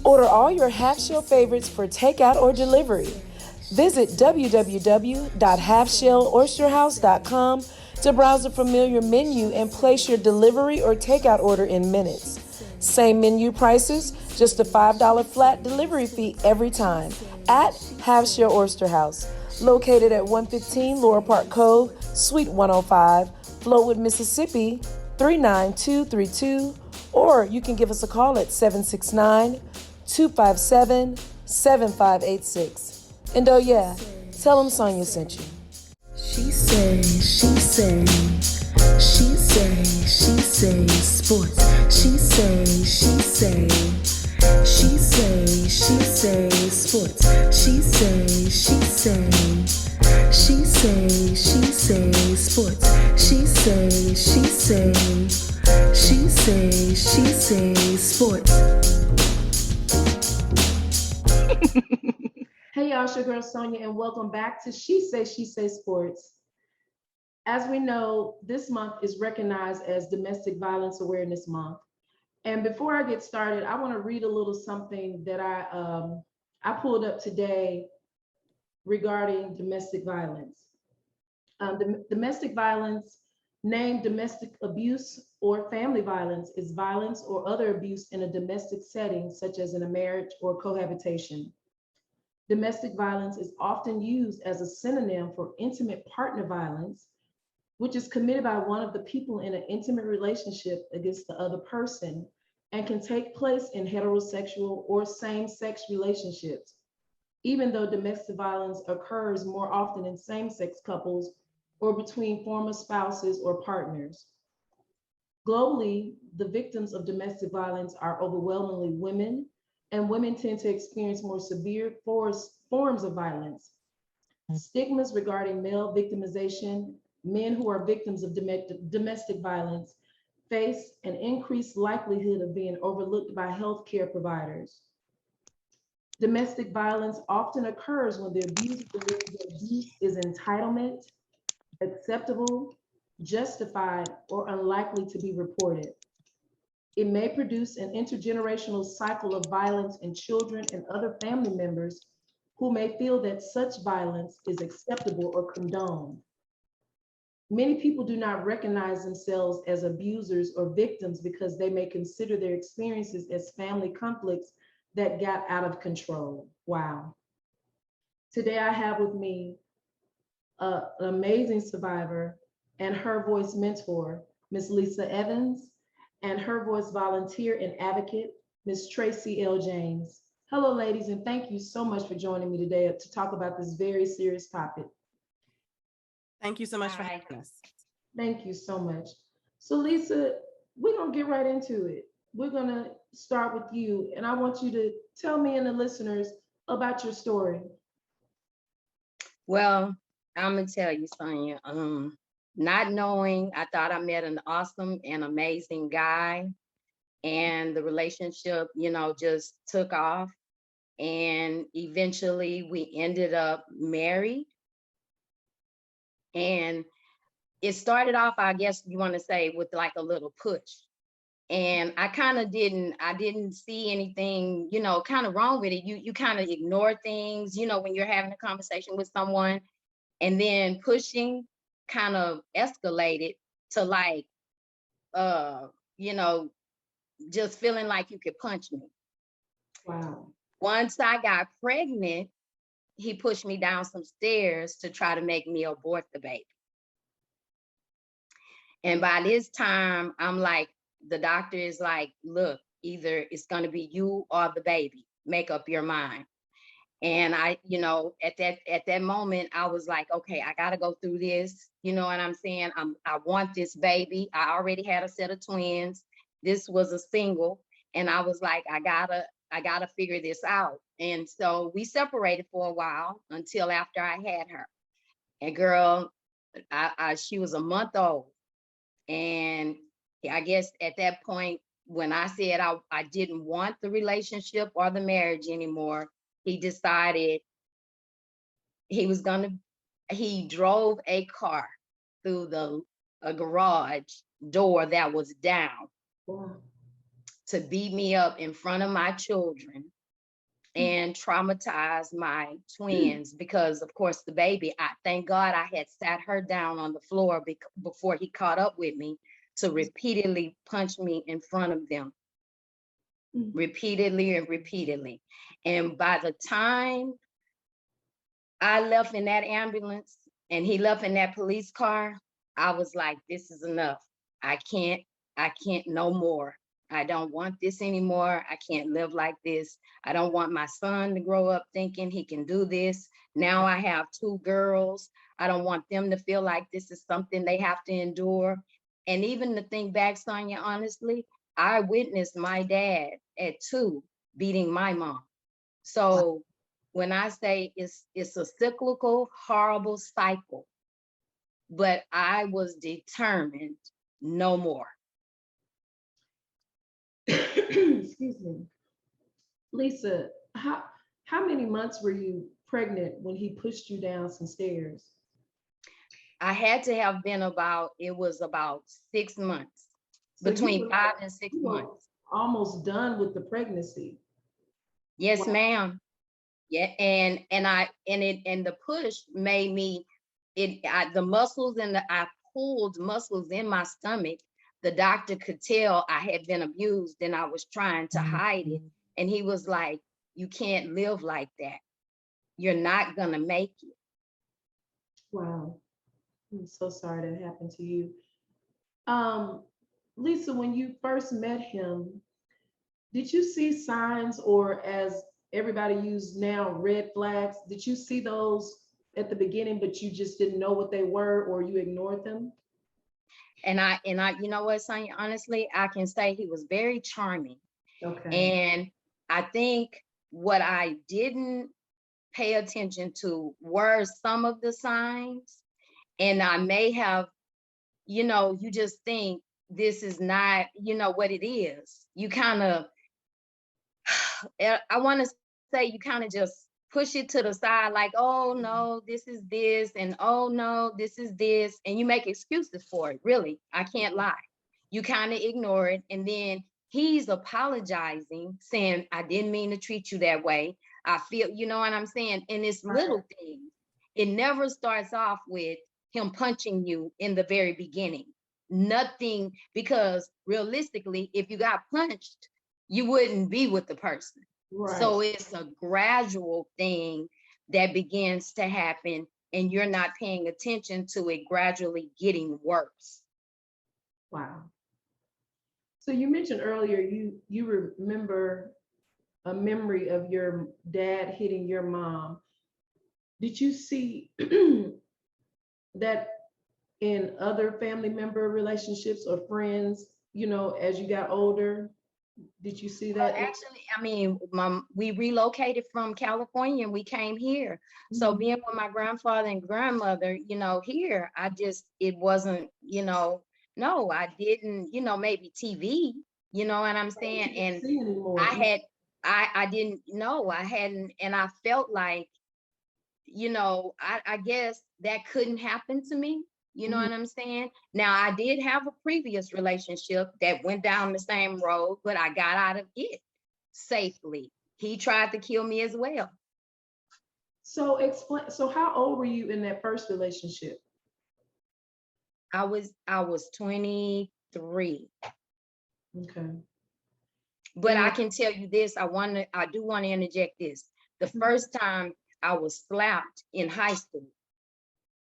Order all your half-shell favorites for takeout or delivery. Visit www.halfshelloysterhouse.com to browse a familiar menu and place your delivery or takeout order in minutes. Same menu prices, just a $5 flat delivery fee every time at Half Shell Oyster House, located at 115 Laurel Park Cove, Suite 105, Flowood, Mississippi 39232, or you can give us a call at 769-257-7586. And oh yeah, tell them Sonia sent you. She say sports. She say sports. She say sports. She say sports. Hey y'all, it's your girl Sonia, and welcome back to She Say Sports. As we know, this month is recognized as Domestic Violence Awareness Month. And before I get started, I want to read a little something that I pulled up today regarding domestic violence. Domestic violence, named domestic abuse or family violence, is violence or other abuse in a domestic setting, such as in a marriage or cohabitation. Domestic violence is often used as a synonym for intimate partner violence, which is committed by one of the people in an intimate relationship against the other person and can take place in heterosexual or same-sex relationships, even though domestic violence occurs more often in same-sex couples or between former spouses or partners. Globally, the victims of domestic violence are overwhelmingly women, and women tend to experience more severe forms of violence. Stigmas regarding male victimization, men who are victims of domestic violence face an increased likelihood of being overlooked by healthcare providers. Domestic violence often occurs when the abuse is entitlement, acceptable, justified, or unlikely to be reported. It may produce an intergenerational cycle of violence in children and other family members who may feel that such violence is acceptable or condoned. Many people do not recognize themselves as abusers or victims because they may consider their experiences as family conflicts that got out of control. Wow. Today I have with me an amazing survivor and her voice mentor, Ms. Lisa Evans, and her voice volunteer and advocate, Ms. Tracie L. James. Hello, ladies, and thank you so much for joining me today to talk about this very serious topic. Thank you so much for having us. Thank you so much. So Lisa, we're gonna get right into it. We're gonna start with you, and I want you to tell me and the listeners about your story. Well, I'm gonna tell you, Sonia. Not knowing, I thought I met an awesome and amazing guy, and the relationship, just took off, and eventually we ended up married. And it started off, I guess you want to say, with like a little push. And I didn't see anything, kind of wrong with it. You kind of ignore things, when you're having a conversation with someone, and then pushing kind of escalated to like, just feeling like you could punch me. Wow. Once I got pregnant, he pushed me down some stairs to try to make me abort the baby. And by this time, I'm like, the doctor is like, look, either it's going to be you or the baby. Make up your mind. And I, at that moment, I was like, okay, I got to go through this. You know what I'm saying? I want this baby. I already had a set of twins. This was a single. And I was like, I gotta figure this out. And so we separated for a while until after I had her. And girl, she was a month old. And I guess at that point, when I said I didn't want the relationship or the marriage anymore, he decided he drove a car through a garage door that was down. Wow. to beat me up in front of my children and traumatize my twins because, of course, the baby, thank God I had sat her down on the floor before he caught up with me to repeatedly punch me in front of them, repeatedly and repeatedly. And by the time I left in that ambulance and he left in that police car, I was like, this is enough. I can't no more. I don't want this anymore. I can't live like this. I don't want my son to grow up thinking he can do this. Now I have 2 girls. I don't want them to feel like this is something they have to endure. And even to think back, Sonia, honestly, I witnessed my dad at 2 beating my mom. So when I say it's a cyclical, horrible cycle, but I was determined no more. Excuse me. Lisa, how many months were you pregnant when he pushed you down some stairs? I had to have been about 6 months, So between 5 and 6 months. Almost done with the pregnancy. Yes, Wow. ma'am. Yeah, and the push made me the muscles I pulled muscles in my stomach. The doctor could tell I had been abused and I was trying to hide it. And he was like, you can't live like that. You're not gonna make it. Wow. I'm so sorry that happened to you. Lisa, when you first met him, did you see signs, or as everybody uses now, red flags? Did you see those at the beginning, but you just didn't know what they were, or you ignored them? And I, you know what, Sonia, honestly, I can say he was very charming. Okay. And I think what I didn't pay attention to were some of the signs. And I may have, you just think this is not, what it is. You kind of, I want to say you kind of just push it to the side, like, oh no, this is this, and oh no, this is this, and you make excuses for it. Really, I can't lie. You kind of ignore it, and then he's apologizing, saying, I didn't mean to treat you that way. I feel, you know what I'm saying? And it's little things. It never starts off with him punching you in the very beginning. Nothing, because realistically, if you got punched, you wouldn't be with the person. Right. So it's a gradual thing that begins to happen, and you're not paying attention to it gradually getting worse. Wow. So you mentioned earlier you remember a memory of your dad hitting your mom. Did you see that in other family member relationships or friends, as you got older? Did you see that? Well, actually, I mean, we relocated from California and we came here. So being with my grandfather and grandmother, here, it wasn't, no, I didn't, maybe TV, you know what I'm saying? And I didn't know, I hadn't, and I felt like, I guess that couldn't happen to me. You know what I'm saying? Now, I did have a previous relationship that went down the same road, but I got out of it safely. He tried to kill me as well. So explain, so how old were you in that first relationship? I was 23. Okay. But I can tell you this, I do want to interject this. The first time I was slapped in high school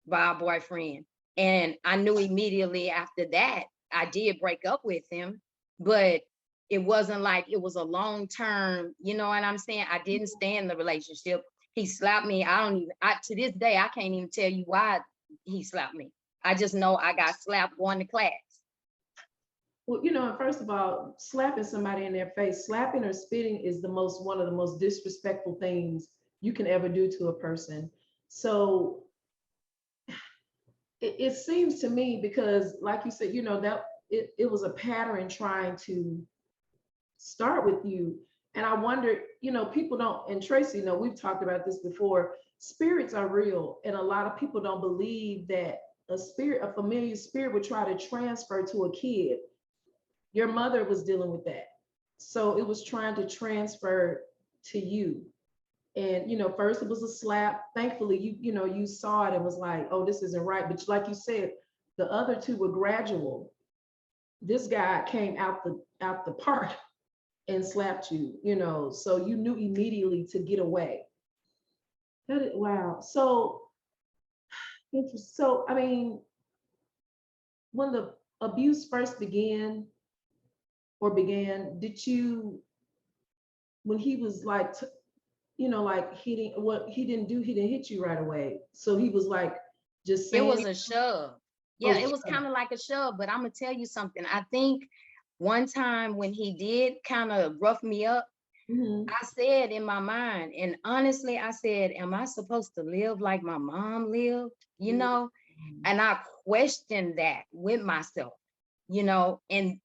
by a boyfriend. And I knew immediately after that, I did break up with him, but it wasn't like it was a long term, you know what I'm saying? I didn't stay in the relationship. He slapped me. To this day, I can't even tell you why he slapped me. I just know I got slapped going to class. Well, first of all, slapping somebody in their face, slapping or spitting is one of the most disrespectful things you can ever do to a person. So it seems to me, because like you said, that it was a pattern trying to start with you. And I wonder, people don't, and Tracie, we've talked about this before, spirits are real. And a lot of people don't believe that a familiar spirit would try to transfer to a kid. Your mother was dealing with that. So it was trying to transfer to you. And first it was a slap. Thankfully, you saw it and was like, oh, this isn't right. But like you said, the other two were gradual. This guy came out the park and slapped you, so you knew immediately to get away. Wow. So interesting. So I mean, when the abuse first began, did you, when he was like, like hitting, what he didn't do, he didn't hit you right away. So he was like just It saying. was a shove. Yeah, Oh, it was kind of like a shove, but I'm gonna tell you something. I think one time when he did kind of rough me up, mhm. I said in my mind, and honestly, I said, am I supposed to live like my mom lived? And I questioned that with myself, and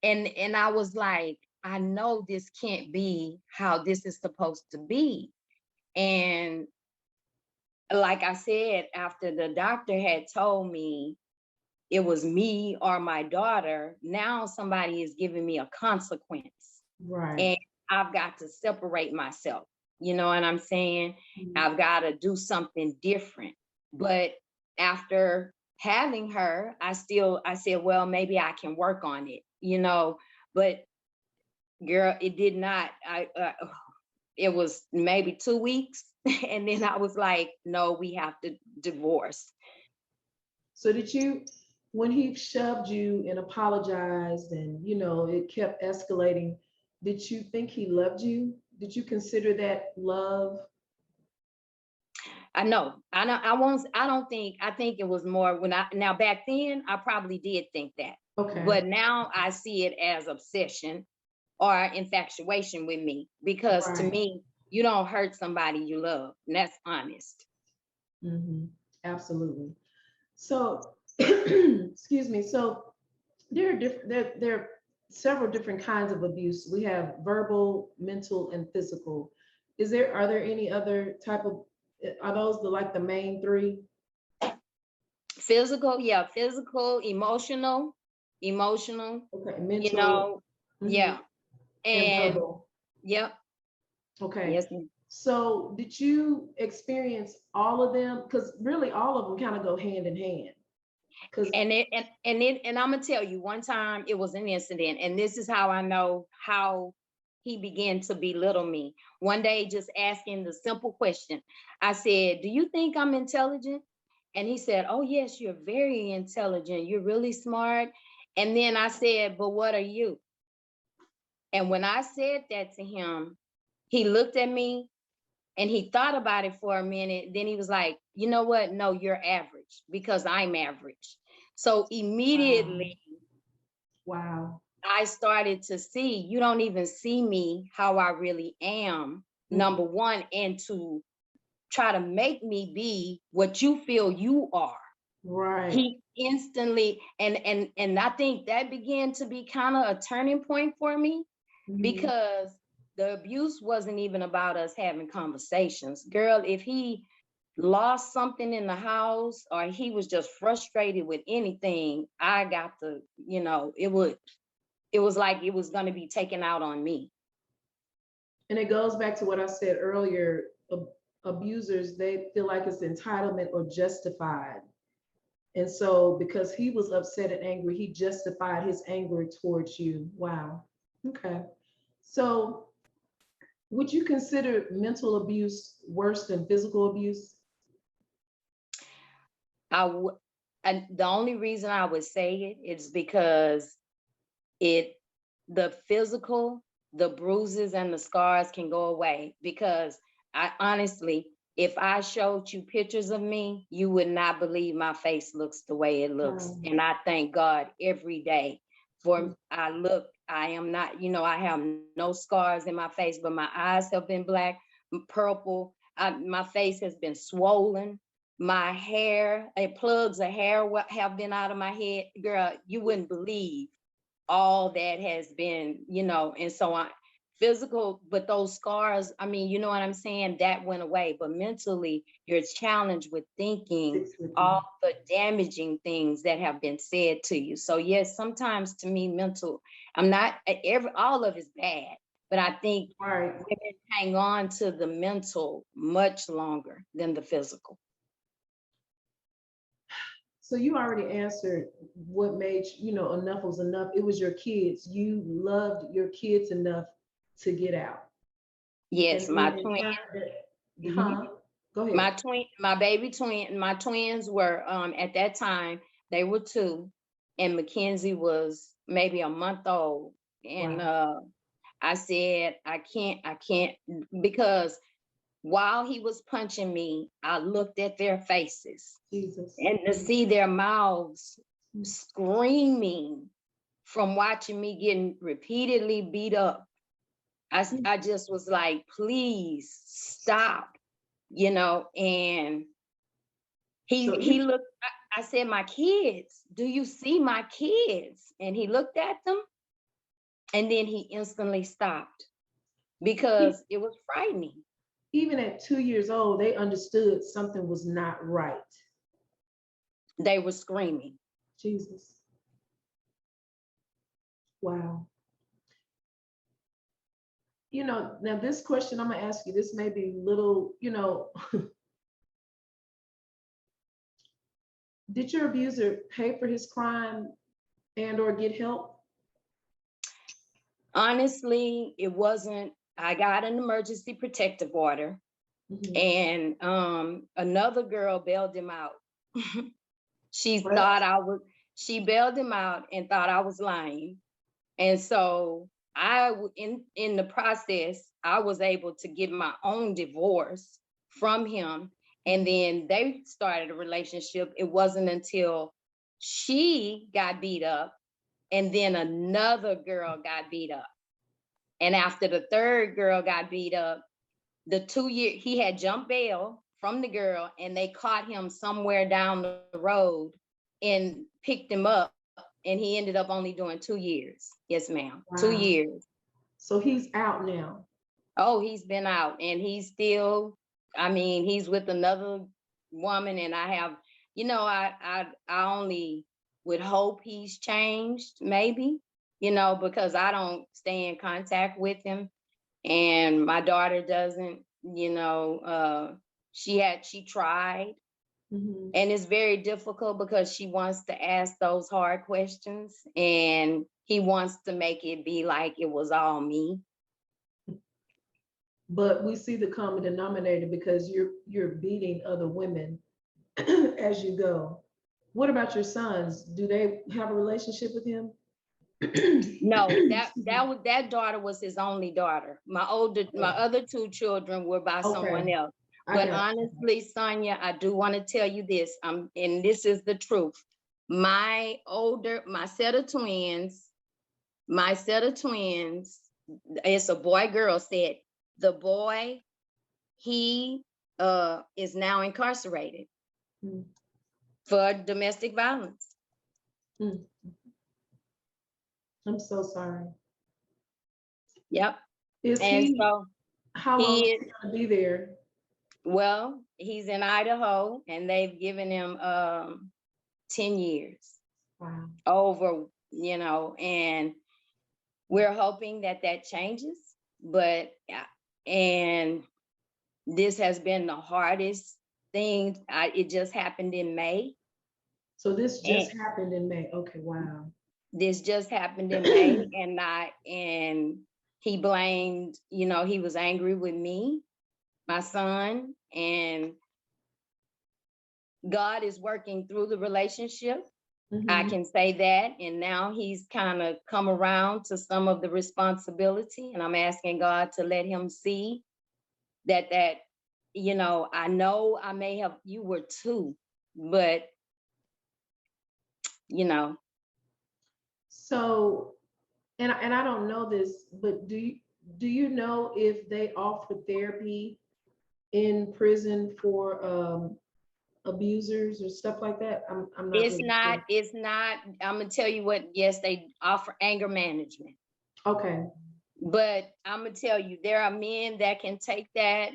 I was like, I know this can't be how this is supposed to be. And like I said, after the doctor had told me it was me or my daughter, now somebody is giving me a consequence. Right. And I've got to separate myself. You know what I'm saying? Mhm. I've got to do something different. But after having her, I said, well, maybe I can work on it, but girl, it did not. It was maybe 2 weeks. And then I was like, no, we have to divorce. So did you, when he shoved you and apologized and it kept escalating, did you think he loved you? Did you consider that love? I know. I know. I think it was more now back then, I probably did think that. Okay. But now I see it as obsession or infatuation with me, because to Right. me, you don't hurt somebody you love. And that's honest. Mm-hmm. Absolutely. So, excuse me. So there are different. There are several different kinds of abuse. We have verbal, mental, and physical. Are there any other type of? Are those the main three? Physical, yeah, physical, emotional, Okay. you Mental. know, Mhm. yeah. And And verbal. yep, Okay. yes, ma'am. So did you experience all of them? Because really all of them kind of go hand in hand. Because And I'm gonna tell you, one time it was an incident, and this is how I know how he began to belittle me. One day, just asking the simple question, I said, "Do you think I'm intelligent?" And he said, "Oh yes, you're very intelligent. You're really smart." And then I said, "But what are you?" And when I said that to him, he looked at me and he thought about it for a minute. Then he was like, "You know what? No, you're average, because I'm average." So immediately wow. I started to see, you don't even see me how I really am, Mhm. number one, and to try to make me be what you feel you are. Right. He instantly, and I think that began to be kind of a turning point for me, Mhm. because the abuse wasn't even about us having conversations. Girl, if he lost something in the house or he was just frustrated with anything, I got to, it was like it was going to be taken out on me. And it goes back to what I said earlier. Abusers, they feel like it's entitlement or justified. And so because he was upset and angry, he justified his anger towards you. Wow. Okay. So would you consider mental abuse worse than physical abuse? And the only reason I would say it is because it, the physical, the bruises and the scars can go away, because I honestly, if I showed you pictures of me, you would not believe my face looks the way it looks. Um, And I thank God every day for I am not, I have no scars in my face, but my eyes have been black, purple. My face has been swollen. My hair, plugs of hair have been out of my head. Girl, you wouldn't believe all that has been, and so on. Physical, but those scars, I mean, you know what I'm saying? That went away. But mentally, you're challenged with thinking sticks with you. all the damaging things that have been said to you. So yes, sometimes to me, mental, I'm not all of it's bad, but I think Right. women hang on to the mental much longer than the physical. So you already answered what made enough was enough. It was your kids. You loved your kids enough to get out. Yes, And my then in twin. turn, Mhm. Go ahead. My baby twin, my twins were at that time, they were 2, and Mackenzie was maybe a month old. And Wow. I said, I can't, because while he was punching me, I looked at their faces Jesus. and to see their mouths screaming from watching me getting repeatedly beat up. I just was like, please stop, and he looked, I said, my kids, do you see my kids? And he looked at them and then he instantly stopped because it was frightening. Even at 2 years old, they understood something was not right. They were screaming. Jesus. Wow. Now this question I'm gonna ask you, this may be little, did your abuser pay for his crime and or get help? Honestly, it wasn't. I got an emergency protective order, and another girl bailed him out. She bailed him out and thought I was lying. And so in the process, I was able to get my own divorce from him. And then they started a relationship. It wasn't until she got beat up and then another girl got beat up. And after the third girl got beat up, he had jumped bail from the girl and they caught him somewhere down the road and picked him up, and he ended up only doing 2 years. Yes, ma'am. Wow. 2 years. So he's out now. Oh, he's been out, and he's still, he's with another woman, and I have, I only would hope he's changed, maybe, because I don't stay in contact with him, and my daughter doesn't, she tried. And it's very difficult because she wants to ask those hard questions and he wants to make it be like it was all me. But we see the common denominator because you're beating other women as you go. What about your sons? Do they have a relationship with him? No, that daughter was his only daughter. My other 2 children were by someone else. But honestly, Sonia, I do want to tell you this, and this is the truth. My set of twins, it's a boy-girl set. The boy, he is now incarcerated for domestic violence. I'm so sorry. Yep. How long is he going to be there? Well, he's in Idaho, and they've given him 10 years. Wow. Over, and we're hoping that changes. But and this has been the hardest thing. It just happened in May. So this just happened in May. Okay, wow. This just happened in May, and he blamed, he was angry with me, my son, and God is working through the relationship. I can say that. And now he's kind of come around to some of the responsibility, and I'm asking God to let him see that, I know I may have, you were 2, but, So, and I don't know this, but do you know if they offer therapy in prison for abusers or stuff like that? I'm not. It's not. I'm gonna tell you what. Yes, they offer anger management. Okay. But I'm gonna tell you, there are men that can take that.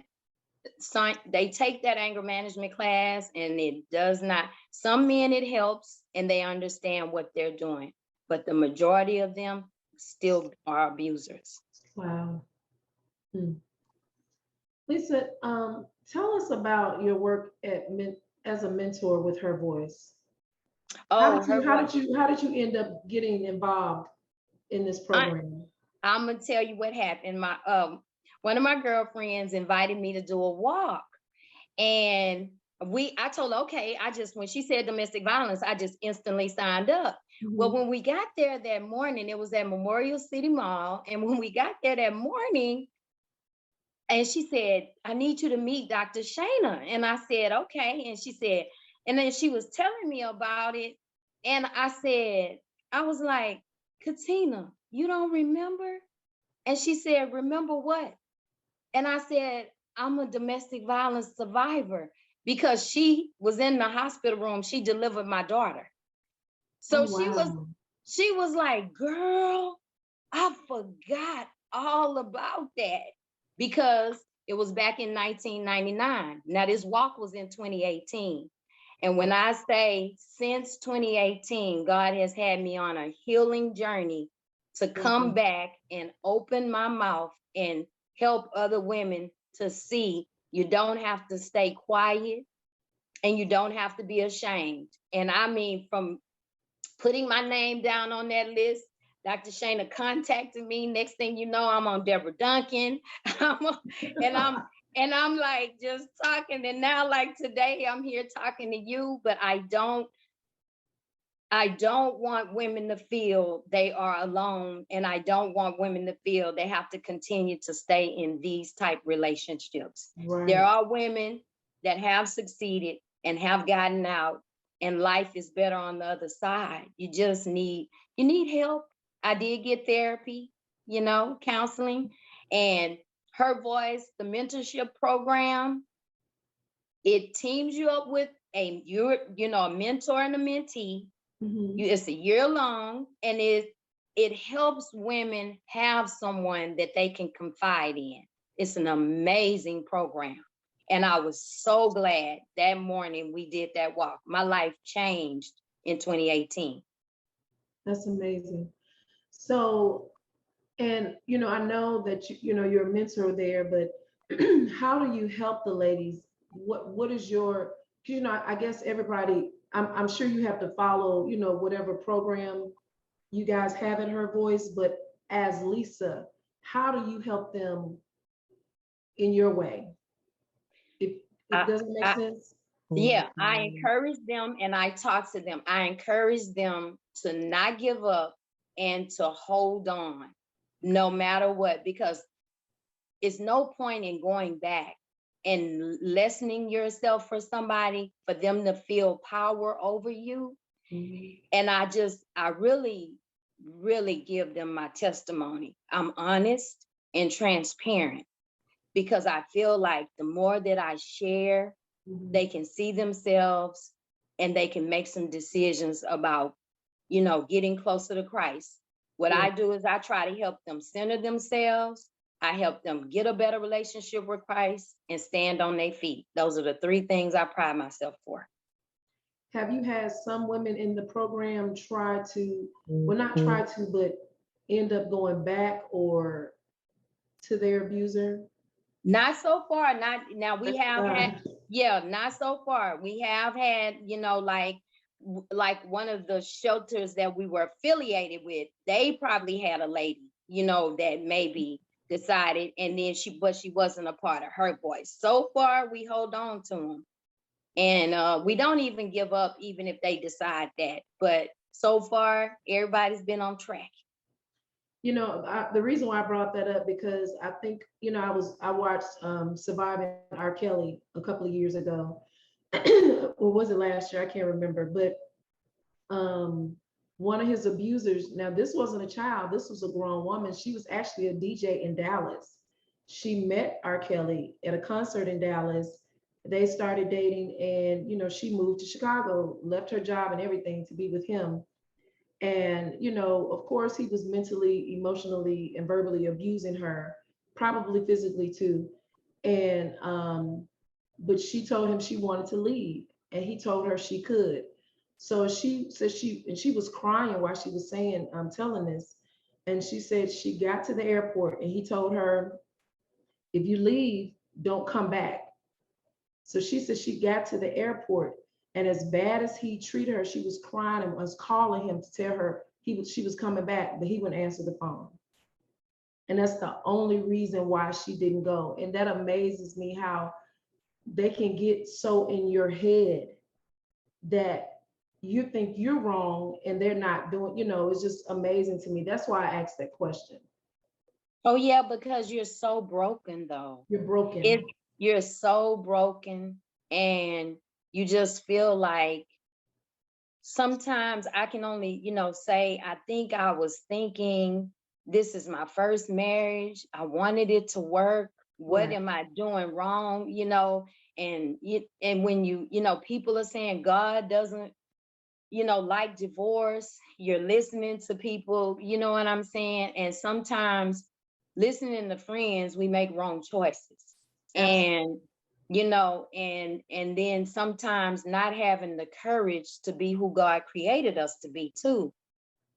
They take that anger management class, and it does not. Some men it helps, and they understand what they're doing. But the majority of them, still are abusers. Wow. Hmm. Lisa, tell us about your work as a mentor with Her Voice. Oh, her voice. How did you end up getting involved in this program? I'm gonna tell you what happened. My one of my girlfriends invited me to do a walk, and I told her, okay. When she said domestic violence, I just instantly signed up. Well, when we got there that morning, it was at Memorial City Mall, and when we got there that morning, and she said, I need you to meet Dr. Shayna. And I said, okay. And she said, and then she was telling me about it. And I was like, Katina, you don't remember? And she said, remember what? And I said, I'm a domestic violence survivor, because she was in the hospital room. She delivered my daughter. So she was like, girl, I forgot all about that, because it was back in 1999. Now this walk was in 2018. And when I say since 2018, God has had me on a healing journey to come back and open my mouth and help other women to see you don't have to stay quiet and you don't have to be ashamed. And I mean, from putting my name down on that list, Dr. Shayna contacted me. Next thing you know, I'm on Deborah Duncan. And I'm like just talking. And now, like today, I'm here talking to you, but I don't want women to feel they are alone. And I don't want women to feel they have to continue to stay in these type relationships. Right. There are women that have succeeded and have gotten out, and life is better on the other side. You need help. I did get therapy, counseling, and Her Voice, the mentorship program, it teams you up with a mentor and a mentee. It's a year long, and it helps women have someone that they can confide in. It's an amazing program. And I was so glad that morning we did that walk. My life changed in 2018. That's amazing. So, and, I know that, you're a mentor there, but how do you help the ladies? What is your, I guess everybody, I'm sure you have to follow, whatever program you guys have at Her Voice, but as Lisa, how do you help them in your way? If it doesn't make sense? Yeah, I encourage them and I talk to them. I encourage them to not give up and to hold on no matter what, because it's no point in going back and lessening yourself for somebody, for them to feel power over you. And I really, really give them my testimony. I'm honest and transparent, because I feel like the more that I share, they can see themselves and they can make some decisions about, getting closer to Christ. What I do is I try to help them center themselves. I help them get a better relationship with Christ and stand on their feet. Those are the three things I pride myself for. Have you had some women in the program not try to, but end up going back or to their abuser? Not so far. Not now. We have had, not so far. We have had, like one of the shelters that we were affiliated with, they probably had a lady, that maybe decided, and then she wasn't a part of Her Voice. So far, we hold on to them, and we don't even give up, even if they decide that. But so far, everybody's been on track. The reason why I brought that up, because I think, I watched Surviving R. Kelly a couple of years ago. Or was it last year? I can't remember. But one of his abusers, now this wasn't a child, this was a grown woman. She was actually a DJ in Dallas. She met R. Kelly at a concert in Dallas. They started dating, and, she moved to Chicago, left her job and everything to be with him. And, of course, he was mentally, emotionally, and verbally abusing her, probably physically too. And, but she told him she wanted to leave, and he told her she could. So she said she was crying while she was telling this. And she said she got to the airport and he told her, if you leave, don't come back. So she said she got to the airport, and as bad as he treated her, she was crying and was calling him to tell her she was coming back, but he wouldn't answer the phone. And that's the only reason why she didn't go. And that amazes me how they can get so in your head that you think you're wrong and they're not doing, it's just amazing to me. That's why I asked that question. Oh yeah, because you're so broken though. You're broken. You're so broken, and you just feel like sometimes I can only, say, I think I was thinking, this is my first marriage. I wanted it to work. What Right. am I doing wrong? And when people are saying God doesn't, like divorce, you're listening to people, you know what I'm saying? And sometimes listening to friends, we make wrong choices. And and then sometimes not having the courage to be who God created us to be too,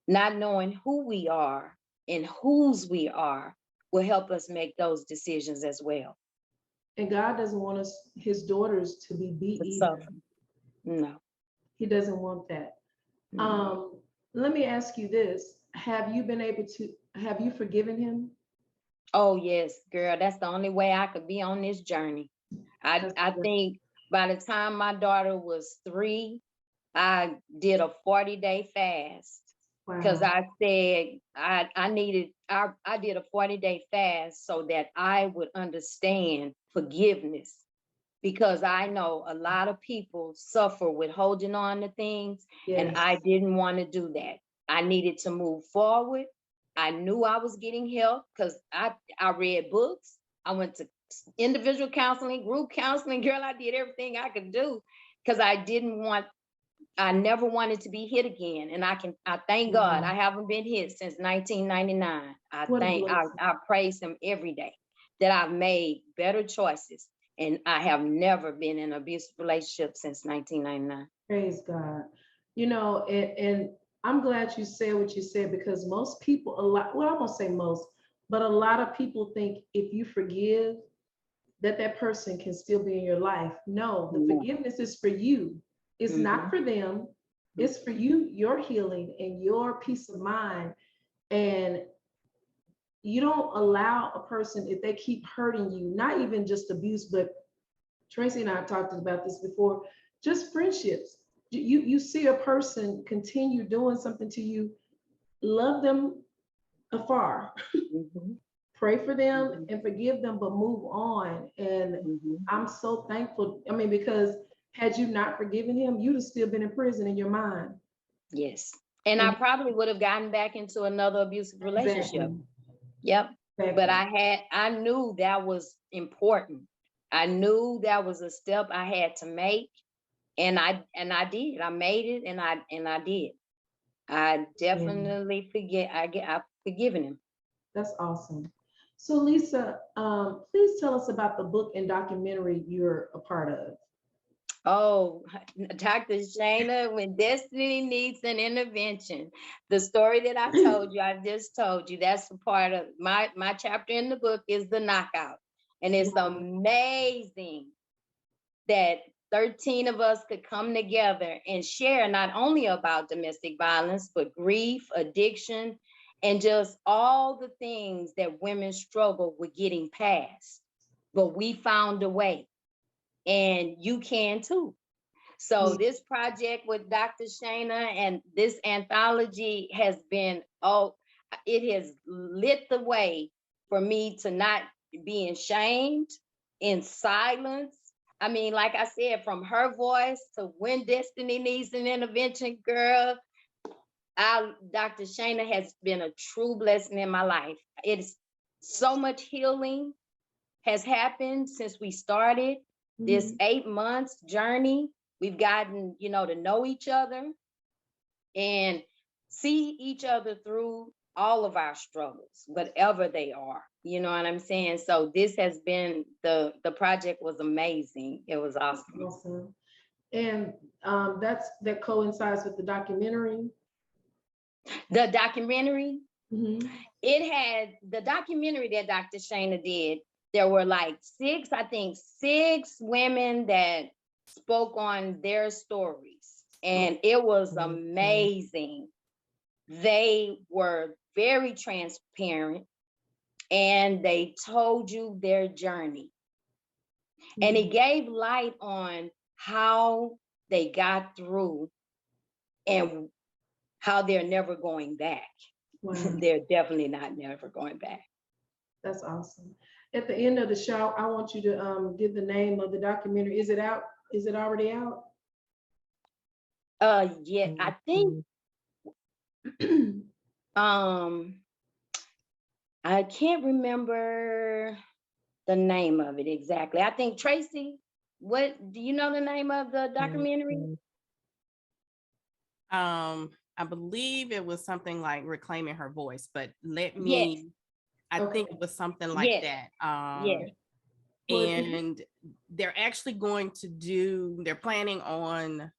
not knowing who we are and whose we are will help us make those decisions as well. And God doesn't want his daughters to be beat either. No. He doesn't want that. Mm-hmm. Let me ask you this. Have you forgiven him? Oh yes, girl, that's the only way I could be on this journey. I think by the time my daughter was 3, I did a 40-day fast because Wow. I said I did a 40-day fast so that I would understand forgiveness, because I know a lot of people suffer with holding on to things, and Yes. I didn't want to do that. I needed to move forward. I knew I was getting help because I read books. I went to individual counseling, group counseling. Girl, I did everything I could do because I never wanted to be hit again. And I thank God I haven't been hit since 1999. I praise him every day that I've made better choices. And I have never been in an abusive relationship since 1999. Praise God. And I'm glad you said what you said, because most people, well, I won't say most, but a lot of people think if you forgive, that person can still be in your life. No, the forgiveness is for you. It's not for them. It's for you, your healing and your peace of mind. And you don't allow a person, if they keep hurting you, not even just abuse, but Tracie and I have talked about this before, just friendships. You see a person continue doing something to you, love them afar. Pray for them and forgive them, but move on. And I'm so thankful. I mean, because had you not forgiven him, you'd have still been in prison in your mind. Yes. And I probably would have gotten back into another abusive relationship. Exactly. Yep. Exactly. But I knew that was important. I knew that was a step I had to make. And I did. I made it, and I did. I definitely I've forgiven him. That's awesome. So Lisa, please tell us about the book and documentary you're a part of. Oh, Dr. Shana, when destiny needs an intervention. The story that I just told you, that's a part of my chapter in the book is the knockout. And it's amazing that 13 of us could come together and share not only about domestic violence, but grief, addiction, and just all the things that women struggle with getting past. But we found a way, and you can too. So this project with Dr. Shana and this anthology has been, it has lit the way for me to not be ashamed, in silence. I mean, like I said, from her voice to when destiny needs an intervention, girl, Dr. Shana has been a true blessing in my life. It's so much healing has happened since we started this 8 months journey. We've gotten, to know each other and see each other through all of our struggles, whatever they are. You know what I'm saying? So this has been, the project was amazing. It was awesome. Awesome. And that coincides with the documentary. The documentary, Mhm. It had the documentary that Dr. Shana did. There were like six women that spoke on their stories, and it was amazing. They were very transparent and they told you their journey. And it gave light on how they got through and how they're never going back. Wow. They're definitely not never going back. That's awesome. At the end of the show, I want you to give the name of the documentary. Is it out? Is it already out? Yeah, I think I can't remember the name of it exactly. I think Tracie, what do you know the name of the documentary? I believe it was something like Reclaiming Her Voice, but Yes. I think it was something like Yes. that. Yes. And they're actually they're planning on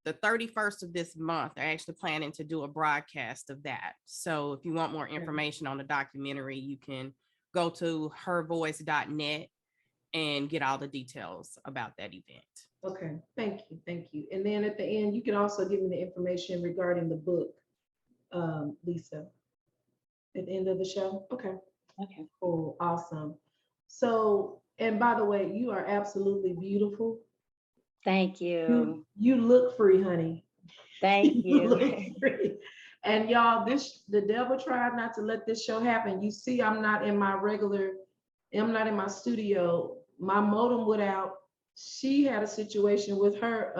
the 31st of this month. They're actually planning to do a broadcast of that. So if you want more information on the documentary, you can go to hervoice.net and get all the details about that event. Okay, thank you, thank you. And then at the end, you can also give me the information regarding the book, Lisa, at the end of the show. Okay. Okay. Cool, awesome. So, and by the way, you are absolutely beautiful. Thank you. You look free, honey. Thank you. Look free. And y'all, the devil tried not to let this show happen. You see, I'm not in my studio. My modem went out. She had a situation with her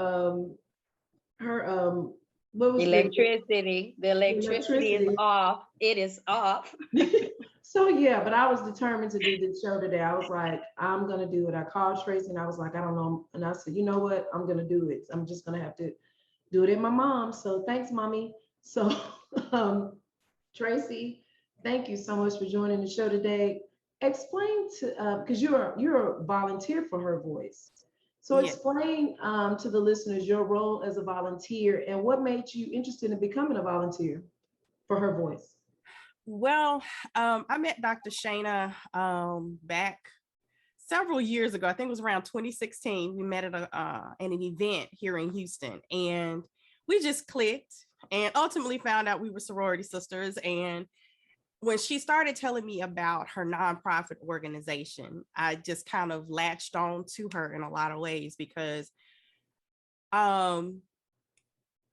what was electricity. The electricity is off. It is off. So yeah, but I was determined to do this show today. I was like, I'm gonna do it. I called Tracie and I was like, I don't know. And I said, you know what? I'm gonna do it. I'm just gonna have to do it at my mom. So thanks, mommy. So Tracie, thank you so much for joining the show today. Explain to because you're a volunteer for Her Voice. So explain to the listeners your role as a volunteer and what made you interested in becoming a volunteer for Her Voice. Well, I met Dr. Shana back several years ago. I think it was around 2016. We met at an event here in Houston, and we just clicked and ultimately found out we were sorority sisters. And when she started telling me about her nonprofit organization, I just kind of latched on to her in a lot of ways because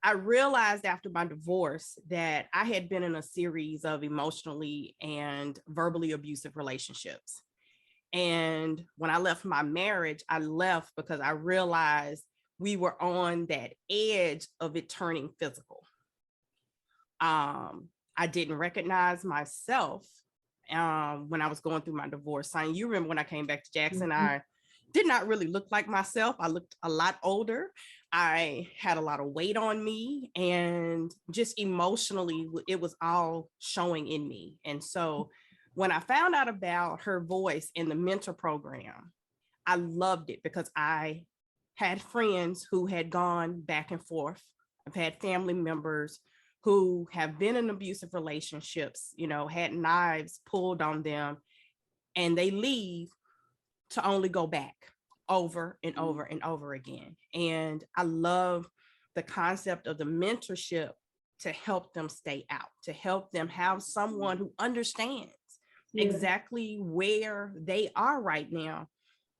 I realized after my divorce that I had been in a series of emotionally and verbally abusive relationships. And when I left my marriage, I left because I realized we were on that edge of it turning physical. I didn't recognize myself when I was going through my divorce. Son, you remember when I came back to Jackson, I did not really look like myself. I looked a lot older. I had a lot of weight on me, and just emotionally, it was all showing in me. And so when I found out about Her Voice in the mentor program, I loved it because I had friends who had gone back and forth. I've had family members who have been in abusive relationships, had knives pulled on them, and they leave to only go back over and over and over again. And I love the concept of the mentorship to help them stay out, to help them have someone who understands exactly where they are right now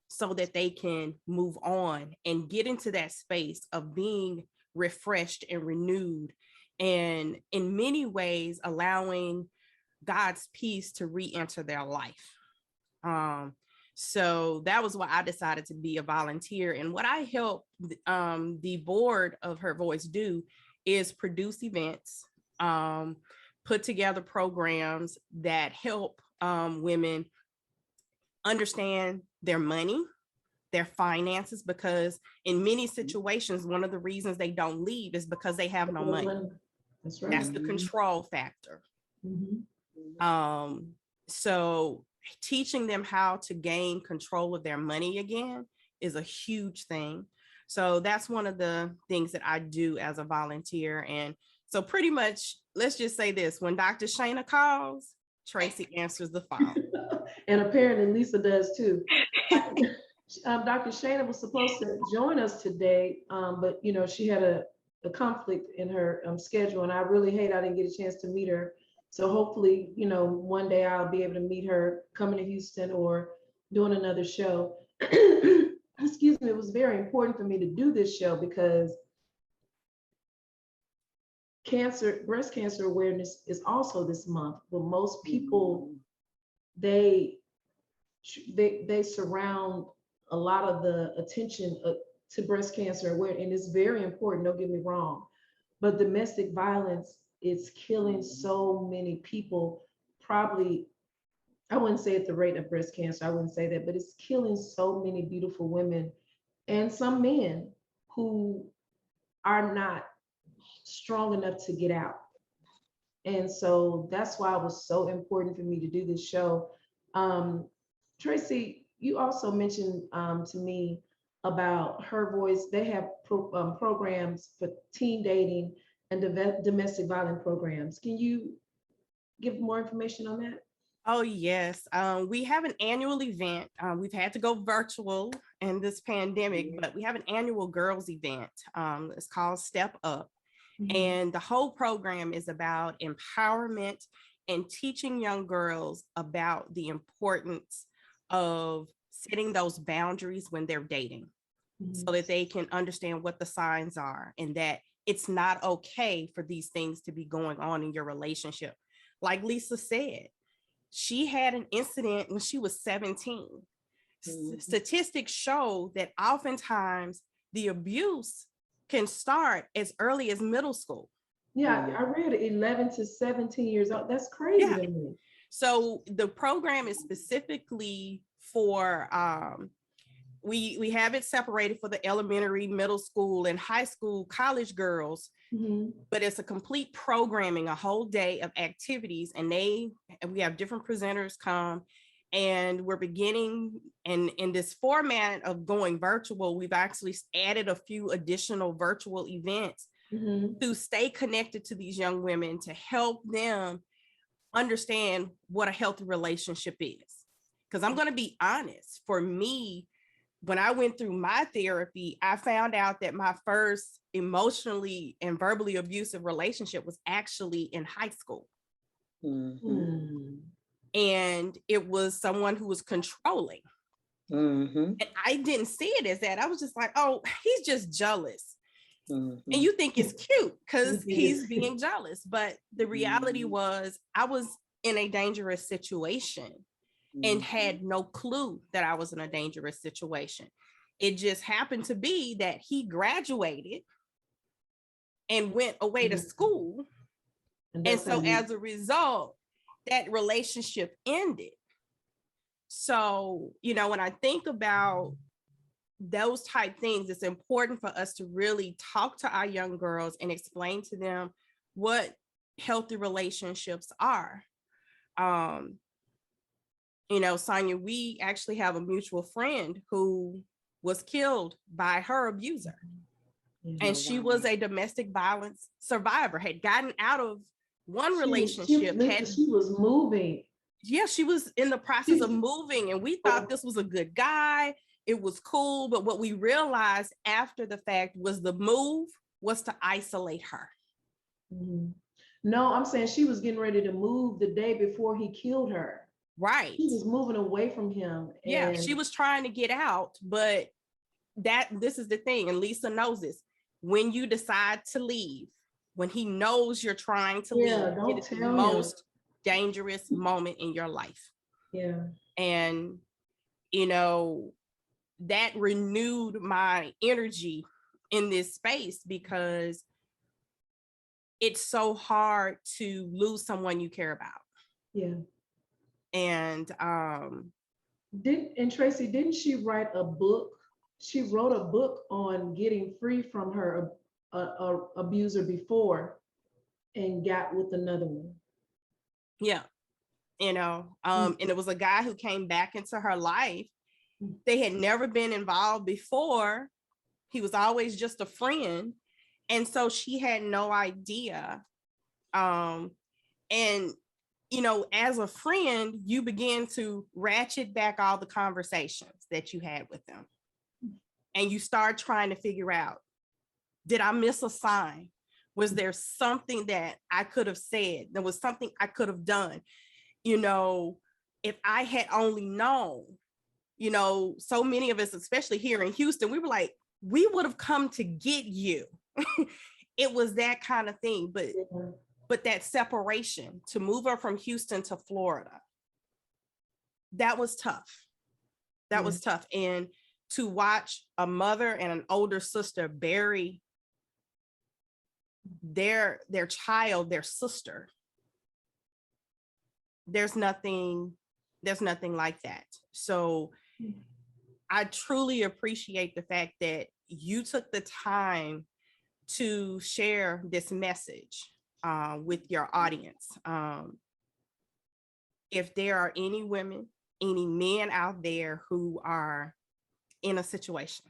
so that they can move on and get into that space of being refreshed and renewed, and in many ways allowing God's peace to re-enter their life. So that was why I decided to be a volunteer. And what I help the board of Her Voice do is produce events, put together programs that help women understand their money, their finances, because in many situations, one of the reasons they don't leave is because they have no money. That's right. That's the control factor. So teaching them how to gain control of their money again is a huge thing. So that's one of the things that I do as a volunteer. And so pretty much let's just say this: when Dr. Shayna calls, Tracie answers the phone. And apparently Lisa does too. Dr. Shayna was supposed to join us today, but she had a conflict in her schedule, and I really hate I didn't get a chance to meet her. So hopefully, one day I'll be able to meet her coming to Houston or doing another show. Excuse me, it was very important for me to do this show because breast cancer awareness is also this month, but most people, they surround a lot of the attention to breast cancer awareness, and it's very important, don't get me wrong, but domestic violence is killing so many people. Probably, I wouldn't say at the rate of breast cancer, I wouldn't say that, but it's killing so many beautiful women and some men who are not strong enough to get out. And so that's why it was so important for me to do this show. Tracie, you also mentioned to me about Her Voice. They have programs for teen dating and domestic violence programs. Can you give more information on that? Oh, yes. We have an annual event. We've had to go virtual in this pandemic, but we have an annual girls event. It's called Step Up. And the whole program is about empowerment and teaching young girls about the importance of setting those boundaries when they're dating, so that they can understand what the signs are and that it's not okay for these things to be going on in your relationship. Like Lisa said, she had an incident when she was 17. Statistics show that oftentimes the abuse can start as early as middle school. Yeah, I read 11 to 17 years old. That's crazy to me. So the program is specifically for, we have it separated for the elementary, middle school, and high school, college girls, but it's a complete programming, a whole day of activities, and we have different presenters come. And we're beginning, and in this format of going virtual, we've actually added a few additional virtual events to stay connected to these young women, to help them understand what a healthy relationship is. Because I'm going to be honest, for me, when I went through my therapy, I found out that my first emotionally and verbally abusive relationship was actually in high school. And it was someone who was controlling. And I didn't see it as that. I was just like, oh, he's just jealous. And you think it's cute because he's being jealous. But the reality was I was in a dangerous situation and had no clue that I was in a dangerous situation. It just happened to be that he graduated and went away to school. And so as a result, that relationship ended. So, when I think about those type things, it's important for us to really talk to our young girls and explain to them what healthy relationships are. Sonia, we actually have a mutual friend who was killed by her abuser. And she was a domestic violence survivor, had gotten out of one relationship. She was moving. Yeah, she was in the process of moving, and we thought this was a good guy. It was cool. But what we realized after the fact was the move was to isolate her. No, I'm saying she was getting ready to move the day before he killed her. Right. She was moving away from him. Yeah, she was trying to get out, but this is the thing, and Lisa knows this. When you decide to leave, when he knows you're trying to leave, it is the most dangerous moment in your life. Yeah. And, that renewed my energy in this space because it's so hard to lose someone you care about. Yeah. And Tracie, didn't she write a book? She wrote a book on getting free from her abuser before and got with another one. Yeah. And it was a guy who came back into her life. They had never been involved before. He was always just a friend. And so she had no idea And, you know, as a friend, you begin to ratchet back all the conversations that you had with them. And you start trying to figure out, did I miss a sign? Was there something that I could have said? There was something I could have done. You know, if I had only known, you know, so many of us, especially here in Houston, we were like, we would have come to get you. It was that kind of thing. But that separation to move her from Houston to Florida, that was tough. That was tough. And to watch a mother and an older sister bury their child, their sister, there's nothing like that. So I truly appreciate the fact that you took the time to share this message with your audience. If there are any women, any men out there who are in a situation,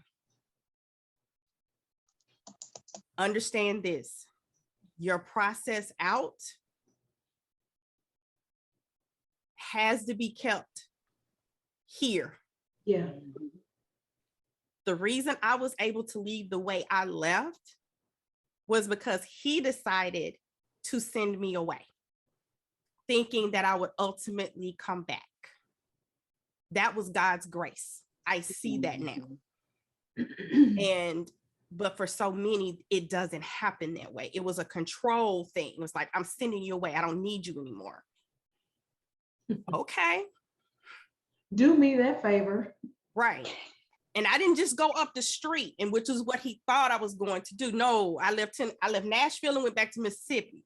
understand this: your process out has to be kept here. Yeah. The reason I was able to leave the way I left was because he decided to send me away, thinking that I would ultimately come back. That was God's grace. I see that now. But for so many, it doesn't happen that way. It was a control thing. It was like, I'm sending you away. I don't need you anymore. Okay. Do me that favor. Right. And I didn't just go up the street, and which is what he thought I was going to do. No, I left Nashville and went back to Mississippi.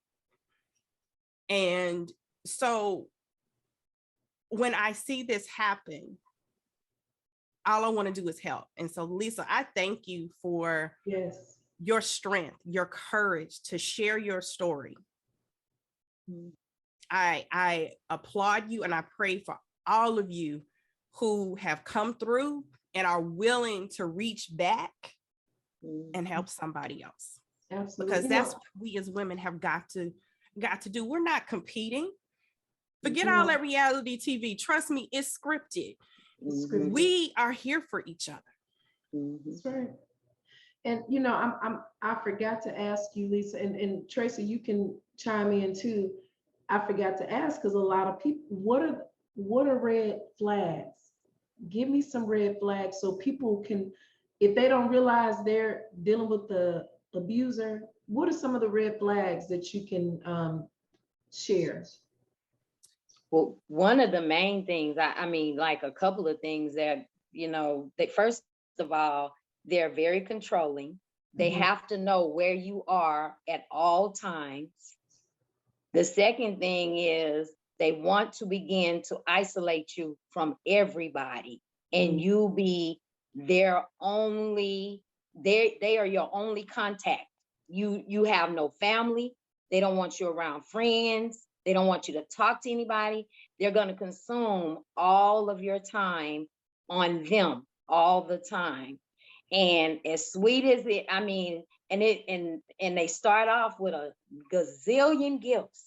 And so when I see this happen, all I want to do is help. And so, Lisa, I thank you for your strength, your courage to share your story. I applaud you, and I pray for all of you who have come through and are willing to reach back and help somebody else. Absolutely. Because that's what we as women have got to do. We're not competing. Forget all that reality TV. Trust me, it's scripted. We are here for each other. That's right. And you know, I forgot to ask you, Lisa, and Tracie, you can chime in too. I forgot to ask, because a lot of people, what are red flags? Give me some red flags so people can, if they don't realize they're dealing with the abuser, what are some of the red flags that you can share? Well, one of the main things, I mean, like a couple of things that, you know, they, first of all, they're very controlling. They have to know where you are at all times. The second thing is they want to begin to isolate you from everybody, and you be their only, they are your only contact. You have no family. They don't want you around friends. They don't want you to talk to anybody. They're going to consume all of your time on them all the time. And as sweet as it, I mean, and they start off with a gazillion gifts.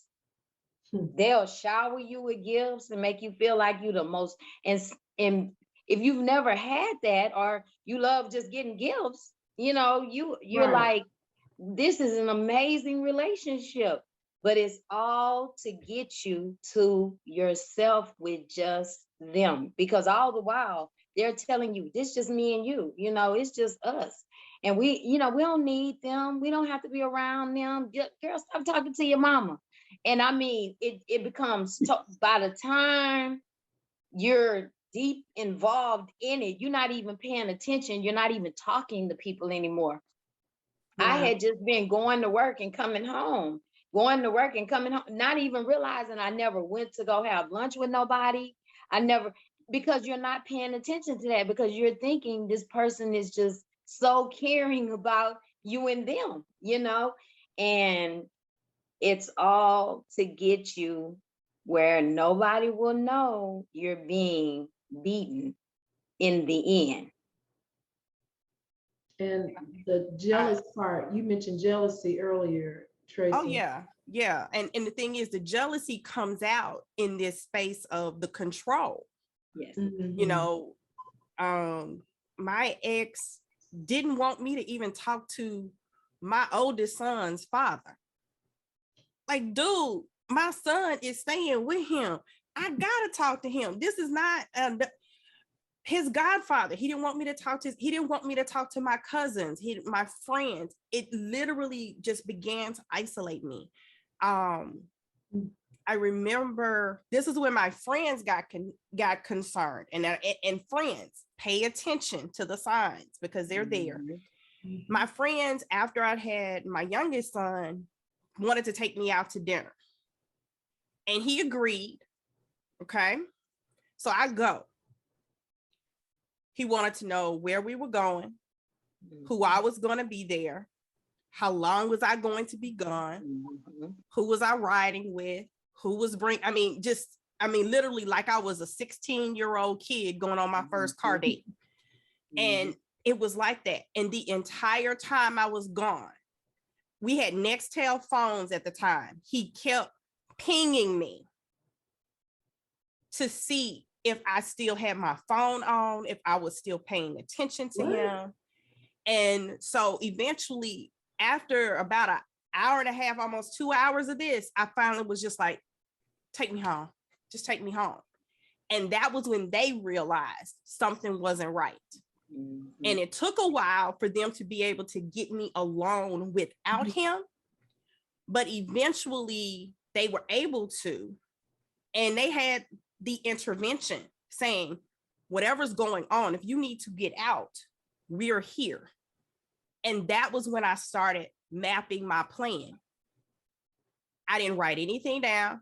They'll shower you with gifts and make you feel like you're the most, and if you've never had that, or you love just getting gifts, you know, you're like, this is an amazing relationship, but it's all to get you to yourself with just them, because all the while they're telling you, this just me and you, you know, it's just us. And we, you know, we don't need them. We don't have to be around them. Girl, stop talking to your mama. And I mean, it becomes, by the time you're deep involved in it, you're not even paying attention. You're not even talking to people anymore. I had just been going to work and coming home, not even realizing I never went to go have lunch with nobody. Because you're not paying attention to that, because you're thinking this person is just so caring about you and them, you know, and it's all to get you where nobody will know you're being beaten in the end. And the jealous part, you mentioned jealousy earlier, Tracie? Oh yeah, yeah. And the thing is, the jealousy comes out in this space of the control. Yes. You know, my ex didn't want me to even talk to my oldest son's father. Like, dude, my son is staying with him. I gotta talk to him. This is not his godfather. He didn't want me to talk to. He didn't want me to talk to my cousins. My friends. It literally just began to isolate me. I remember this is when my friends got concerned, and friends pay attention to the signs because they're there. My friends, after I had my youngest son, wanted to take me out to dinner, and he agreed. Okay, so I go. He wanted to know where we were going, who I was going to be there, how long was I going to be gone, who was I riding with, who was literally like I was a 16-year-old kid going on my first car date. And it was like that. And the entire time I was gone, we had Nextel phones at the time. He kept pinging me to see if I still had my phone on, if I was still paying attention to him. And so eventually, after about an hour and a half, almost 2 hours of this, I finally was just like, take me home. Just take me home. And that was when they realized something wasn't right. And it took a while for them to be able to get me alone without him. But eventually they were able to. And they had the intervention saying, whatever's going on, if you need to get out, we're here. And that was when I started mapping my plan. I didn't write anything down.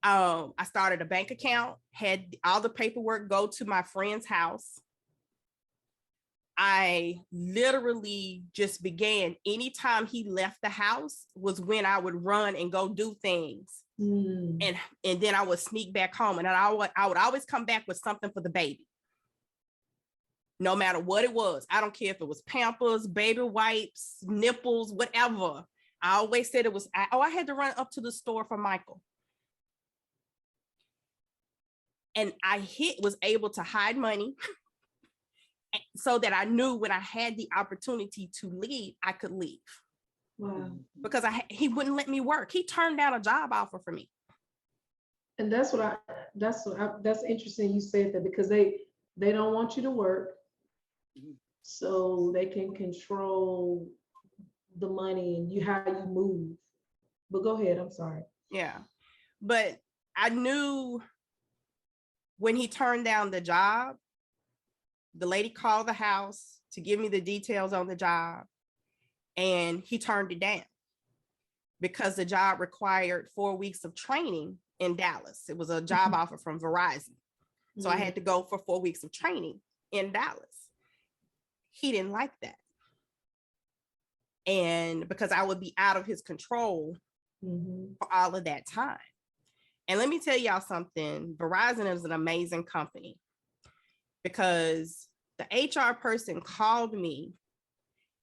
I started a bank account, had all the paperwork go to my friend's house. I literally just began, anytime he left the house was when I would run and go do things. And then I would sneak back home, and I would always come back with something for the baby. No matter what it was. I don't care if it was Pampers, baby wipes, nipples, whatever. I always said it was, I had to run up to the store for Michael. And I was able to hide money so that I knew when I had the opportunity to leave, I could leave. Wow. Because he wouldn't let me work. He turned down a job offer for me. And that's interesting you said that, because they don't want you to work so they can control the money and how you move. But go ahead, I'm sorry. Yeah. But I knew when he turned down the job, the lady called the house to give me the details on the job, and he turned it down because the job required 4 weeks of training in Dallas. It was a job offer from Verizon. So I had to go for 4 weeks of training in Dallas. He didn't like that. And because I would be out of his control for all of that time. And let me tell y'all something, Verizon is an amazing company, because the HR person called me,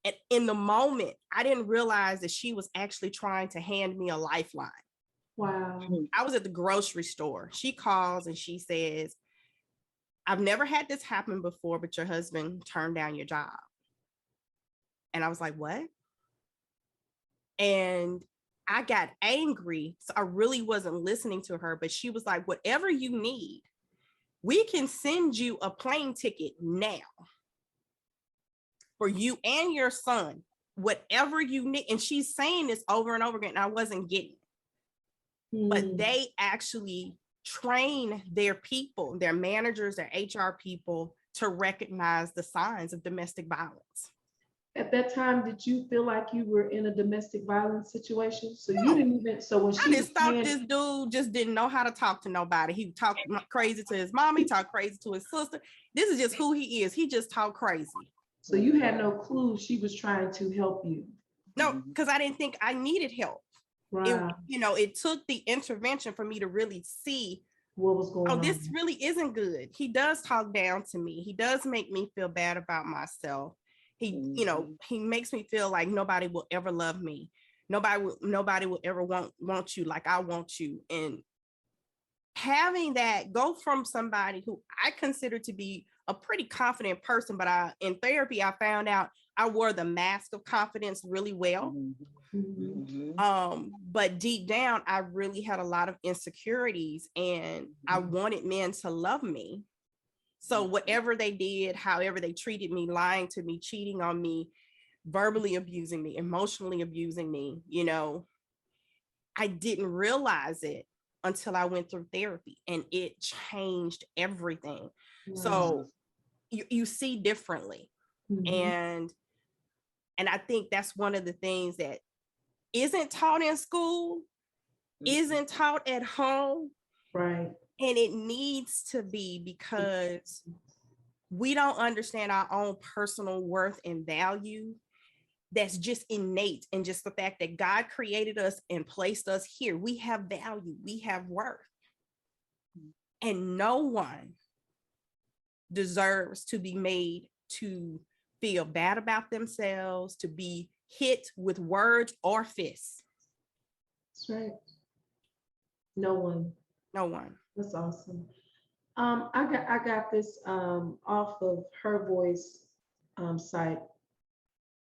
and in the moment, I didn't realize that she was actually trying to hand me a lifeline. Wow. I was at the grocery store. She calls and she says, I've never had this happen before, but your husband turned down your job. And I was like, what? And I got angry. So I really wasn't listening to her, but she was like, whatever you need, we can send you a plane ticket now for you and your son, whatever you need. And she's saying this over and over again, and I wasn't getting it. But they actually train their people, their managers, their HR people, to recognize the signs of domestic violence. At that time, did you feel like you were in a domestic violence situation? So you didn't even, so when I just thought this dude just didn't know how to talk to nobody. He talked crazy to his mom. He talked crazy to his sister. This is just who he is. He just talked crazy. So you had no clue she was trying to help you? No, because I didn't think I needed help. Right. It took the intervention for me to really see what was going on. Oh, this really isn't good. He does talk down to me. He does make me feel bad about myself. He makes me feel like nobody will ever love me. Nobody will ever want you like I want you. And having that go from somebody who I consider to be a pretty confident person, but in therapy, I found out I wore the mask of confidence really well. But deep down, I really had a lot of insecurities, and I wanted men to love me. So whatever they did, however they treated me, lying to me, cheating on me, verbally abusing me, emotionally abusing me, I didn't realize it until I went through therapy, and it changed everything. So you see differently. And I think that's one of the things that isn't taught in school, isn't taught at home. Right. And it needs to be, because we don't understand our own personal worth and value. That's just innate, and just the fact that God created us and placed us here. We have value, we have worth. And no one deserves to be made to feel bad about themselves, to be hit with words or fists. That's right. No one. That's awesome. I got this off of Her Voice site.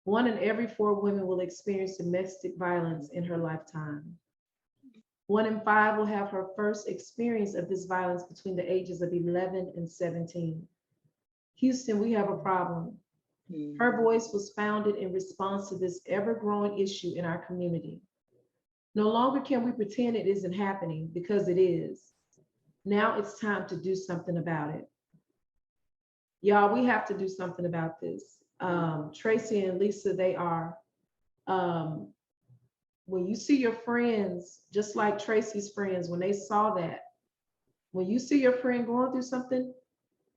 1 in every 4 women will experience domestic violence in her lifetime. 1 in 5 will have her first experience of this violence between the ages of 11 and 17. Houston, we have a problem. Her Voice was founded in response to this ever-growing issue in our community. No longer can we pretend it isn't happening, because it is. Now it's time to do something about it. Y'all, we have to do something about this. Tracie and Lisa, they are. When you see your friends, just like Tracie's friends, when they saw that, when you see your friend going through something,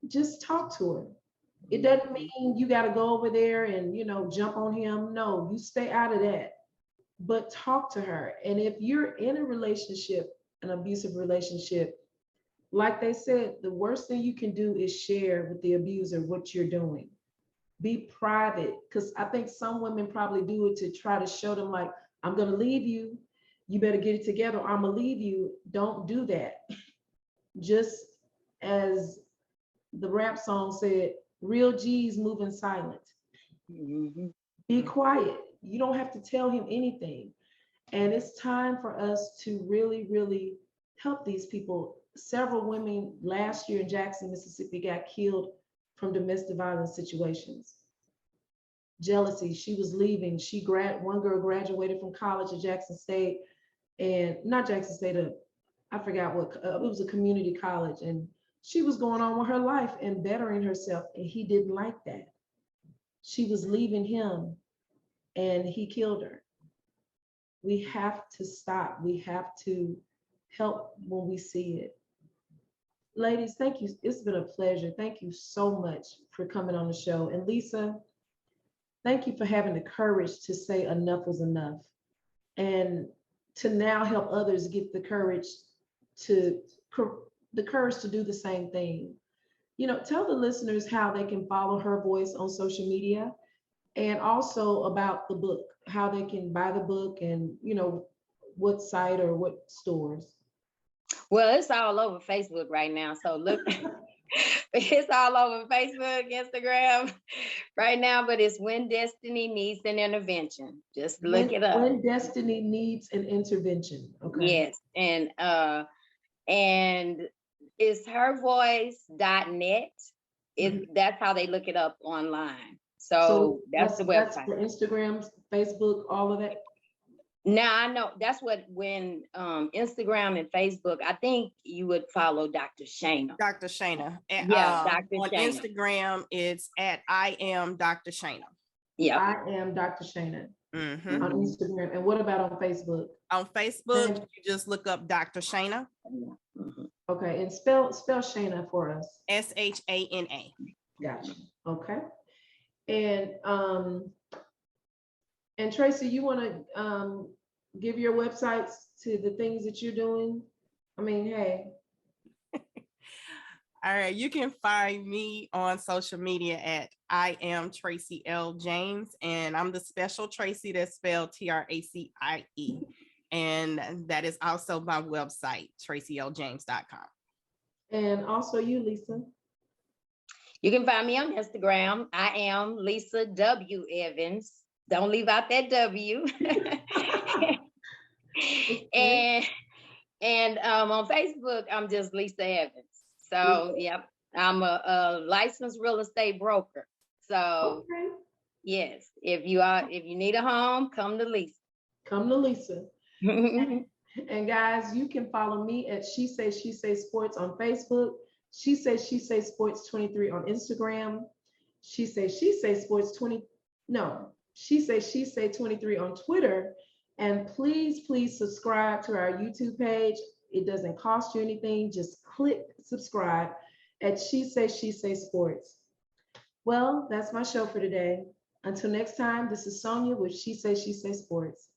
just talk to her. It doesn't mean you got to go over there and, jump on him. No, you stay out of that. But talk to her. And if you're in a relationship, an abusive relationship, like they said, the worst thing you can do is share with the abuser what you're doing. Be private, because I think some women probably do it to try to show them, like, I'm going to leave you. You better get it together, or I'm going to leave you. Don't do that. Just as the rap song said, real G's move in silent. Be quiet. You don't have to tell him anything. And it's time for us to really, really help these people. Several women last year in Jackson, Mississippi got killed from domestic violence situations. Jealousy, she was leaving. One girl graduated from college at Jackson State, and not Jackson State, I forgot what, it was a community college, and she was going on with her life and bettering herself, and he didn't like that. She was leaving him, and he killed her. We have to stop. We have to help when we see it. Ladies, thank you. It's been a pleasure. Thank you so much for coming on the show. And Lisa, thank you for having the courage to say enough was enough, and to now help others get the courage to do the same thing. Tell the listeners how they can follow Her Voice on social media, and also about the book, how they can buy the book, and what site or what stores. Well, it's all over Facebook right now. So look, it's all over Facebook, Instagram right now, but it's When Destiny Needs an Intervention. Just look it up. When Destiny Needs an Intervention. Okay. Yes. And it's hervoice.net. That's how they look it up online. So that's the website. That's for Instagram, Facebook, all of that. Now I know that's when Instagram and Facebook, I think you would follow Dr. Shana. Dr. Shana. Yeah, Dr. On Shana. Instagram, it's at I am Dr. Shana. Yeah. I am Dr. Shana on Instagram. And what about on Facebook? On Facebook, you just look up Dr. Shana. Okay, and spell Shana for us. Shana. Gotcha. Okay. And Tracie, you want to give your websites to the things that you're doing? I mean, hey. All right, you can find me on social media at I am Tracie L. James, and I'm the special Tracie that's spelled Tracie. And that is also my website, tracieljames.com. And also you, Lisa. You can find me on Instagram. I am Lisa W. Evans. Don't leave out that W. and on Facebook, I'm just Lisa Evans. So, yep, I'm a licensed real estate broker. So, Okay. yes, if you need a home, come to Lisa. Come to Lisa. And guys, you can follow me at She Say Sports on Facebook. She Say Sports 23 on Instagram. She Say Sports 20. No, She Say 23 on Twitter. And please subscribe to our YouTube page. It doesn't cost you anything. Just click subscribe at She Say Sports. Well, that's my show for today. Until next time, this is Sonia with She Say Sports.